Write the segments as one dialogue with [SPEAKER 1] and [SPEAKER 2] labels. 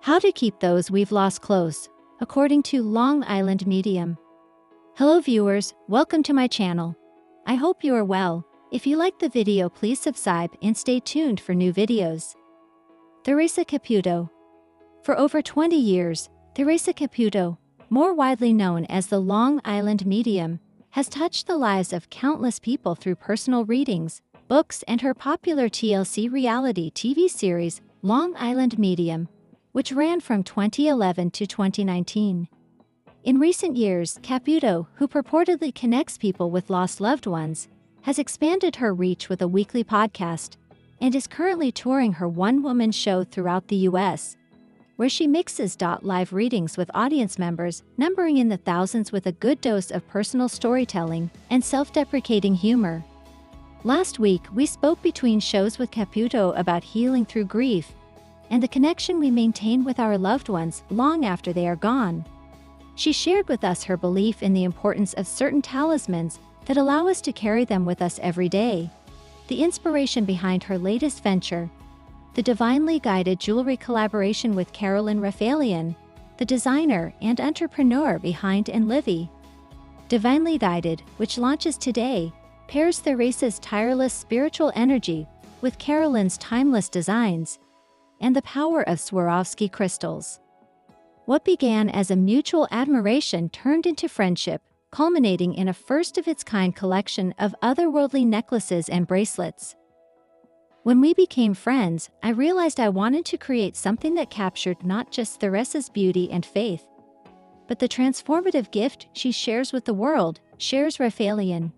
[SPEAKER 1] How to keep those we've lost close, according to Long Island Medium. Hello viewers, welcome to my channel. I hope you are well. If you like the video, please subscribe and stay tuned for new videos. Theresa Caputo. For over 20 years, Theresa Caputo, more widely known as the Long Island Medium, has touched the lives of countless people through personal readings, books, and her popular TLC reality TV series, Long Island Medium, which ran from 2011 to 2019. In recent years, Caputo, who purportedly connects people with lost loved ones, has expanded her reach with a weekly podcast and is currently touring her one-woman show throughout the U.S., where she mixes live readings with audience members numbering in the thousands with a good dose of personal storytelling and self-deprecating humor. Last week, we spoke between shows with Caputo about healing through grief and the connection we maintain with our loved ones long after they are gone. She shared with us her belief in the importance of certain talismans that allow us to carry them with us every day, the inspiration behind her latest venture, the divinely guided jewelry collaboration with Carolyn Rafaelian, the designer and entrepreneur behind And Livy. Divinely Guided, which launches today, pairs Theresa's tireless spiritual energy with Carolyn's timeless designs and the power of Swarovski crystals. What began as a mutual admiration turned into friendship, culminating in a first-of-its-kind collection of otherworldly necklaces and bracelets. When we became friends, I realized I wanted to create something that captured not just Theresa's beauty and faith, but the transformative gift she shares with the world, shares Rafaelian.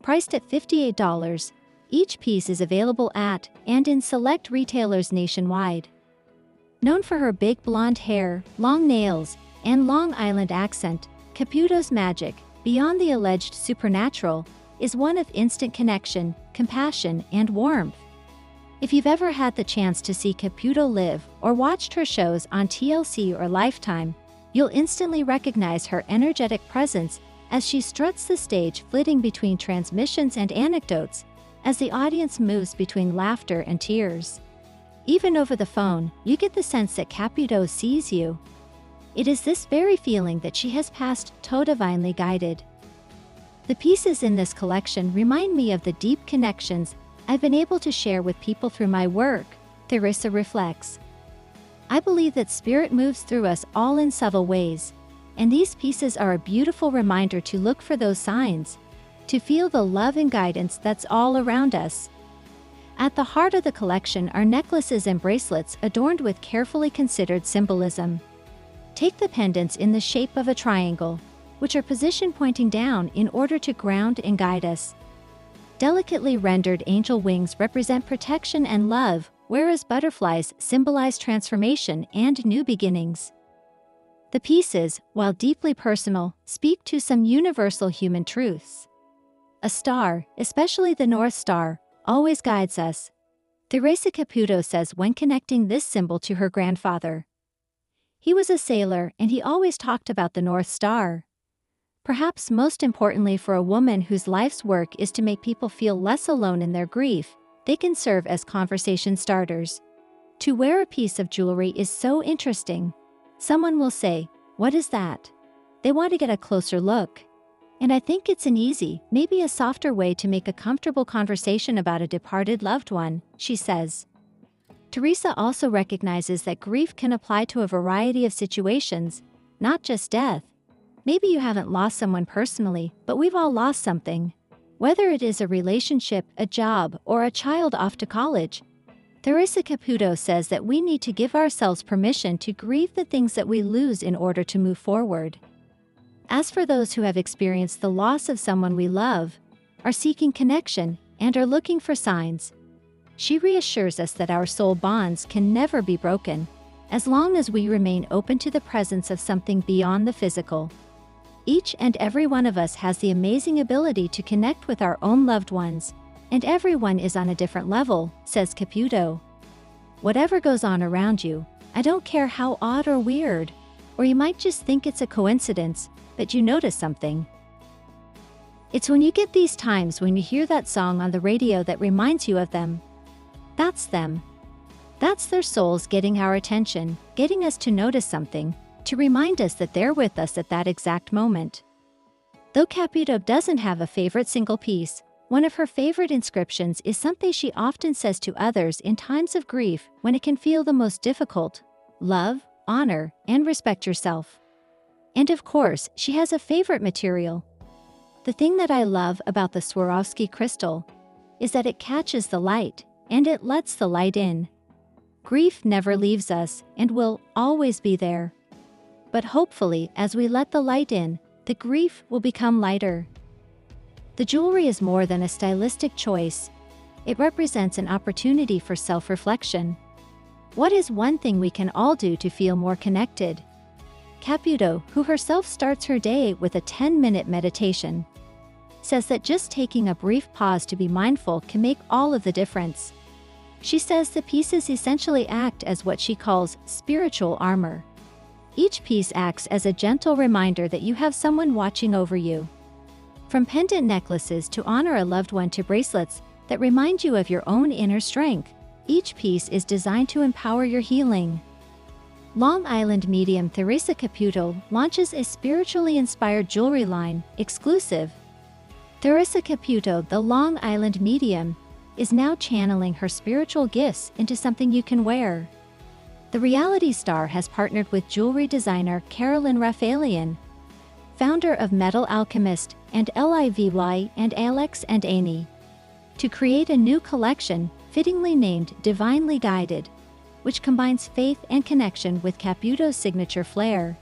[SPEAKER 1] Priced at $58, each piece is available at and in select retailers nationwide. Known for her big blonde hair, long nails, and Long Island accent, Caputo's magic, beyond the alleged supernatural, is one of instant connection, compassion, and warmth. If you've ever had the chance to see Caputo live or watched her shows on TLC or Lifetime, you'll instantly recognize her energetic presence as she struts the stage, flitting between transmissions and anecdotes, as the audience moves between laughter and tears. Even over the phone, you get the sense that Caputo sees you. It is this very feeling that she has passed to Divinely Guided. The pieces in this collection remind me of the deep connections I've been able to share with people through my work, Theresa reflects. I believe that spirit moves through us all in subtle ways, and these pieces are a beautiful reminder to look for those signs, to feel the love and guidance that's all around us. At the heart of the collection are necklaces and bracelets adorned with carefully considered symbolism. Take the pendants in the shape of a triangle, which are positioned pointing down in order to ground and guide us. Delicately rendered angel wings represent protection and love, whereas butterflies symbolize transformation and new beginnings. The pieces, while deeply personal, speak to some universal human truths. A star, especially the North Star, always guides us, Theresa Caputo says when connecting this symbol to her grandfather. He was a sailor and he always talked about the North Star. Perhaps most importantly for a woman whose life's work is to make people feel less alone in their grief, they can serve as conversation starters. To wear a piece of jewelry is so interesting. Someone will say, "What is that?" They want to get a closer look. And I think it's an easy, maybe a softer way to make a comfortable conversation about a departed loved one, she says. Theresa also recognizes that grief can apply to a variety of situations, not just death. Maybe you haven't lost someone personally, but we've all lost something. Whether it is a relationship, a job, or a child off to college, Theresa Caputo says that we need to give ourselves permission to grieve the things that we lose in order to move forward. As for those who have experienced the loss of someone we love, are seeking connection, and are looking for signs, she reassures us that our soul bonds can never be broken, as long as we remain open to the presence of something beyond the physical. Each and every one of us has the amazing ability to connect with our own loved ones, and everyone is on a different level, says Caputo. Whatever goes on around you, I don't care how odd or weird, or you might just think it's a coincidence, but you notice something. It's when you get these times when you hear that song on the radio that reminds you of them. That's them. That's their souls getting our attention, getting us to notice something, to remind us that they're with us at that exact moment. Though Caputo doesn't have a favorite single piece, one of her favorite inscriptions is something she often says to others in times of grief when it can feel the most difficult: love, honor, and respect yourself. And of course, she has a favorite material. The thing that I love about the Swarovski crystal is that it catches the light, and it lets the light in. Grief never leaves us and will always be there. But hopefully, as we let the light in, the grief will become lighter. The jewelry is more than a stylistic choice. It represents an opportunity for self-reflection. What is one thing we can all do to feel more connected? Caputo, who herself starts her day with a 10-minute meditation, says that just taking a brief pause to be mindful can make all of the difference. She says the pieces essentially act as what she calls spiritual armor. Each piece acts as a gentle reminder that you have someone watching over you. From pendant necklaces to honor a loved one to bracelets that remind you of your own inner strength, each piece is designed to empower your healing. Long Island medium Theresa Caputo launches a spiritually inspired jewelry line, exclusive. Theresa Caputo, the Long Island medium, is now channeling her spiritual gifts into something you can wear. The reality star has partnered with jewelry designer Carolyn Rafaelian, founder of Metal Alchemist and Livy and Alex and Annie, to create a new collection fittingly named Divinely Guided, which combines faith and connection with Caputo's signature flair.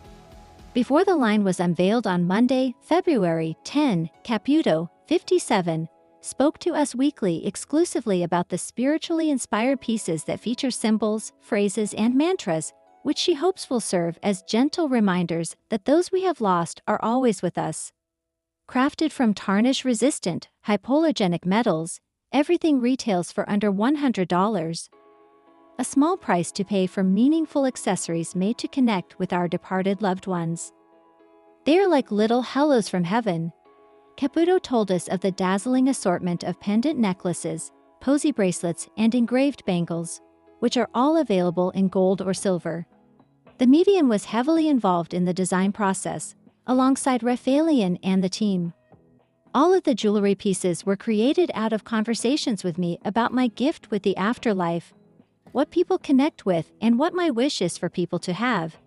[SPEAKER 1] Before the line was unveiled on Monday, February 10, Caputo, 57, spoke to Us Weekly exclusively about the spiritually inspired pieces that feature symbols, phrases, and mantras, which she hopes will serve as gentle reminders that those we have lost are always with us. Crafted from tarnish-resistant, hypoallergenic metals, everything retails for under $100. A small price to pay for meaningful accessories made to connect with our departed loved ones. They are like little hellos from heaven. Caputo told us of the dazzling assortment of pendant necklaces, posy bracelets, and engraved bangles, which are all available in gold or silver. The medium was heavily involved in the design process, alongside Rafaelian and the team. All of the jewelry pieces were created out of conversations with me about my gift with the afterlife, what people connect with, and what my wish is for people to have,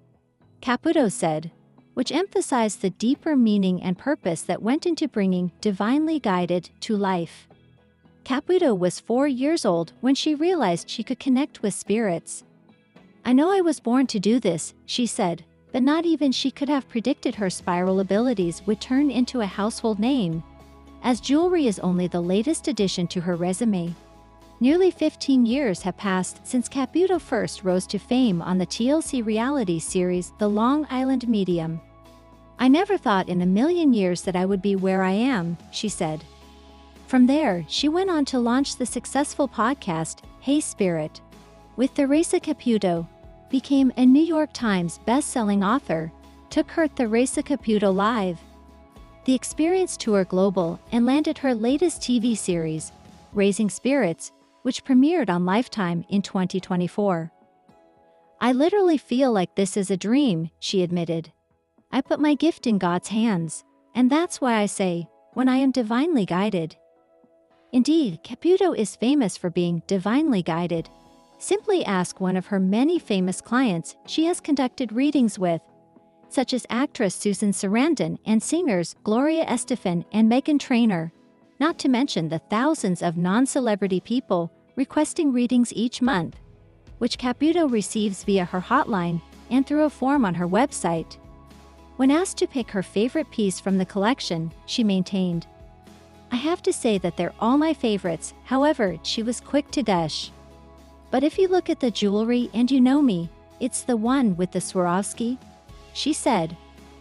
[SPEAKER 1] Caputo said, which emphasized the deeper meaning and purpose that went into bringing Divinely Guided to life. Caputo was 4 years old when she realized she could connect with spirits. I know I was born to do this, she said, but not even she could have predicted her spiral abilities would turn into a household name, as jewelry is only the latest addition to her resume. Nearly 15 years have passed since Caputo first rose to fame on the TLC reality series The Long Island Medium. I never thought in a million years that I would be where I am, she said. From there, she went on to launch the successful podcast, Hey Spirit, with Theresa Caputo, became a New York Times best-selling author, took her Theresa Caputo Live, the Experience Tour Global, and landed her latest TV series, Raising Spirits, which premiered on Lifetime in 2024. I literally feel like this is a dream, she admitted. I put my gift in God's hands, and that's why I say, when I am divinely guided. Indeed, Caputo is famous for being divinely guided. Simply ask one of her many famous clients she has conducted readings with, such as actress Susan Sarandon and singers Gloria Estefan and Meghan Trainor, not to mention the thousands of non-celebrity people requesting readings each month, which Caputo receives via her hotline and through a form on her website. When asked to pick her favorite piece from the collection, she maintained, I have to say that they're all my favorites, however, she was quick to gush. But if you look at the jewelry and you know me, it's the one with the Swarovski, she said,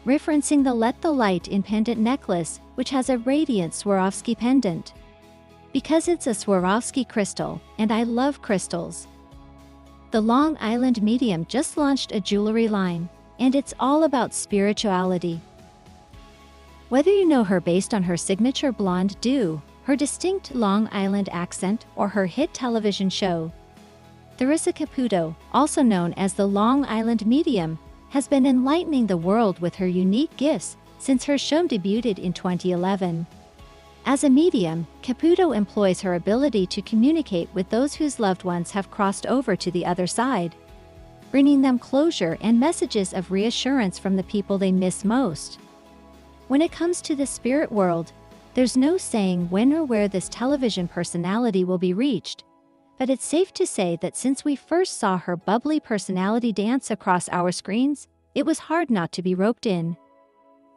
[SPEAKER 1] referencing the Let the Light In pendant necklace, which has a radiant Swarovski pendant. Because it's a Swarovski crystal, and I love crystals. The Long Island medium just launched a jewelry line, and it's all about spirituality. Whether you know her based on her signature blonde do, her distinct Long Island accent, or her hit television show, Theresa Caputo, also known as the Long Island Medium, has been enlightening the world with her unique gifts since her show debuted in 2011. As a medium, Caputo employs her ability to communicate with those whose loved ones have crossed over to the other side, bringing them closure and messages of reassurance from the people they miss most. When it comes to the spirit world, there's no saying when or where this television personality will be reached, but it's safe to say that since we first saw her bubbly personality dance across our screens, it was hard not to be roped in.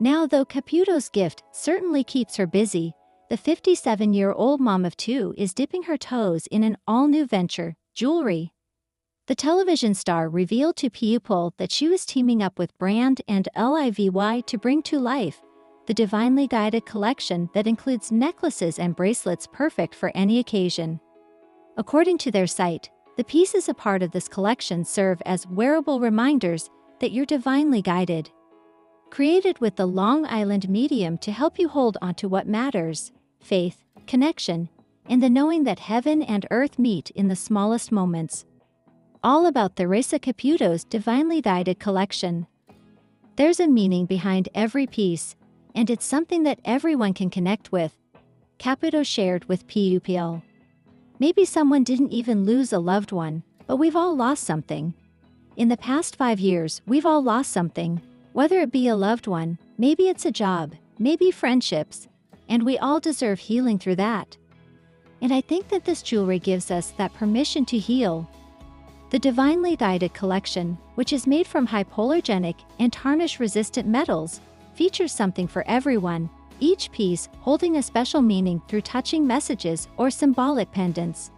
[SPEAKER 1] Now, though Caputo's gift certainly keeps her busy, the 57-year-old mom of two is dipping her toes in an all-new venture, jewelry. The television star revealed to People that she was teaming up with Brand and Livy to bring to life the divinely guided collection that includes necklaces and bracelets perfect for any occasion. According to their site, the pieces a part of this collection serve as wearable reminders that you're divinely guided. Created with the Long Island Medium to help you hold onto what matters, faith, connection, and the knowing that heaven and earth meet in the smallest moments. All about Theresa Caputo's divinely guided collection. There's a meaning behind every piece, and it's something that everyone can connect with, Caputo shared with People. Maybe someone didn't even lose a loved one, but we've all lost something. In the past 5 years, we've all lost something, whether it be a loved one, maybe it's a job, maybe friendships, and we all deserve healing through that. And I think that this jewelry gives us that permission to heal. The Divinely Guided collection, which is made from hypoallergenic and tarnish-resistant metals, features something for everyone, each piece holding a special meaning through touching messages or symbolic pendants.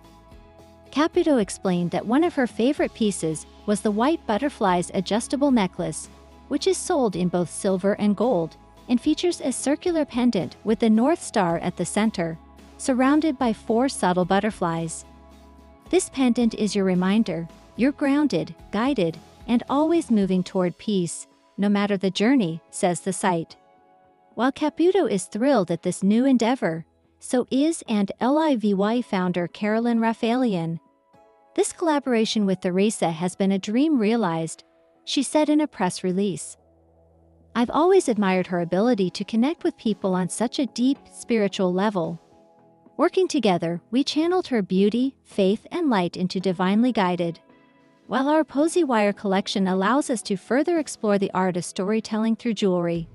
[SPEAKER 1] Caputo explained that one of her favorite pieces was the White Butterflies adjustable necklace, which is sold in both silver and gold, and features a circular pendant with the North Star at the center, surrounded by 4 subtle butterflies. This pendant is your reminder, you're grounded, guided, and always moving toward peace, no matter the journey, says the site. While Caputo is thrilled at this new endeavor, so is and Livy founder Carolyn Raphaelian. This collaboration with Theresa has been a dream realized, she said in a press release. I've always admired her ability to connect with people on such a deep, spiritual level. Working together, we channeled her beauty, faith, and light into Divinely Guided. While our Posy Wire collection allows us to further explore the art of storytelling through jewelry.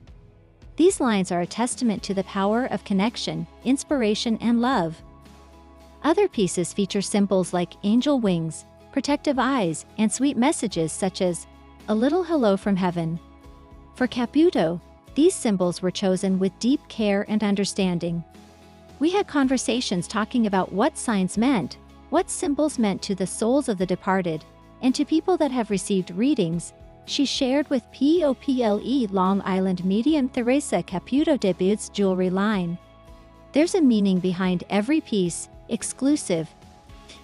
[SPEAKER 1] These lines are a testament to the power of connection, inspiration, and love. Other pieces feature symbols like angel wings, protective eyes, and sweet messages such as, a little hello from heaven. For Caputo, these symbols were chosen with deep care and understanding. We had conversations talking about what signs meant, what symbols meant to the souls of the departed, and to people that have received readings, she shared with People Long Island medium Theresa Caputo debuts jewelry line. There's a meaning behind every piece, exclusive.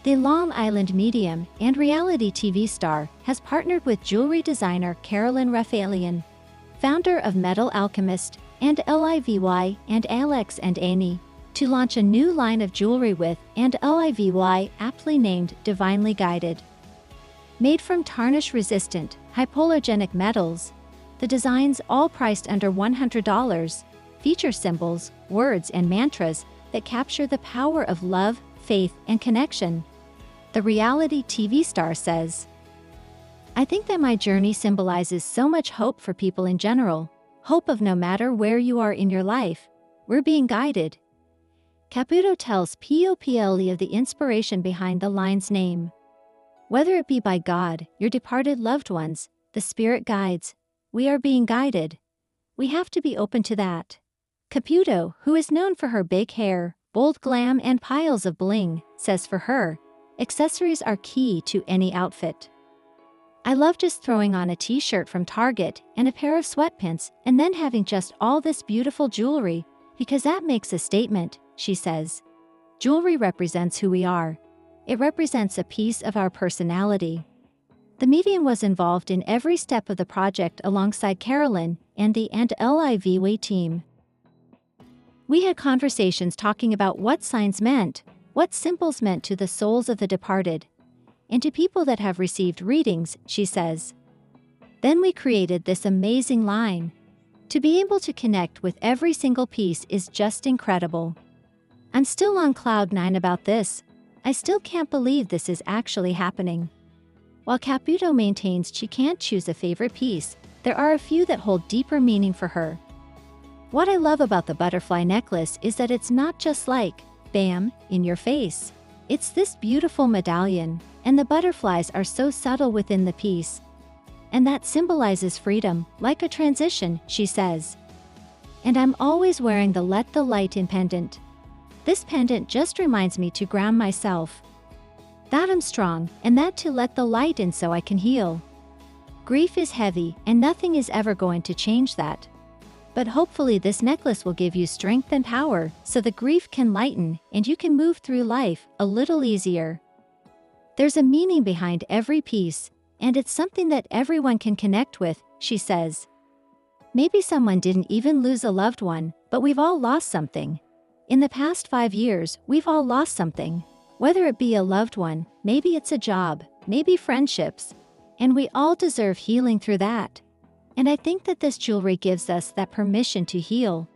[SPEAKER 1] The Long Island medium and reality TV star has partnered with jewelry designer Carolyn Raphaelian, founder of Metal Alchemist, and Livy and Alex and Annie, to launch a new line of jewelry with and Livy aptly named Divinely Guided. Made from tarnish-resistant, hypoallergenic metals, the designs, all priced under $100, feature symbols, words, and mantras that capture the power of love, faith, and connection. The reality TV star says, I think that my journey symbolizes so much hope for people in general, hope of no matter where you are in your life, we're being guided. Caputo tells People of the inspiration behind the line's name. Whether it be by God, your departed loved ones, the spirit guides, we are being guided. We have to be open to that. Caputo, who is known for her big hair, bold glam, and piles of bling, says for her, accessories are key to any outfit. I love just throwing on a t-shirt from Target and a pair of sweatpants and then having just all this beautiful jewelry, because that makes a statement, she says. Jewelry represents who we are. It represents a piece of our personality. The medium was involved in every step of the project alongside Carolyn and the Livy team. We had conversations talking about what signs meant, what symbols meant to the souls of the departed, and to people that have received readings, she says. Then we created this amazing line. To be able to connect with every single piece is just incredible. I'm still on cloud 9 about this. I still can't believe this is actually happening. While Caputo maintains she can't choose a favorite piece, there are a few that hold deeper meaning for her. What I love about the butterfly necklace is that it's not just like, bam, in your face. It's this beautiful medallion, and the butterflies are so subtle within the piece. And that symbolizes freedom, like a transition, she says. And I'm always wearing the Let the Light In pendant. This pendant just reminds me to ground myself. That I'm strong, and that to let the light in so I can heal. Grief is heavy, and nothing is ever going to change that. But hopefully this necklace will give you strength and power, so the grief can lighten, and you can move through life a little easier. There's a meaning behind every piece, and it's something that everyone can connect with, she says. Maybe someone didn't even lose a loved one, but we've all lost something. In the past 5 years, we've all lost something. Whether it be a loved one, maybe it's a job, maybe friendships. And we all deserve healing through that. And I think that this jewelry gives us that permission to heal.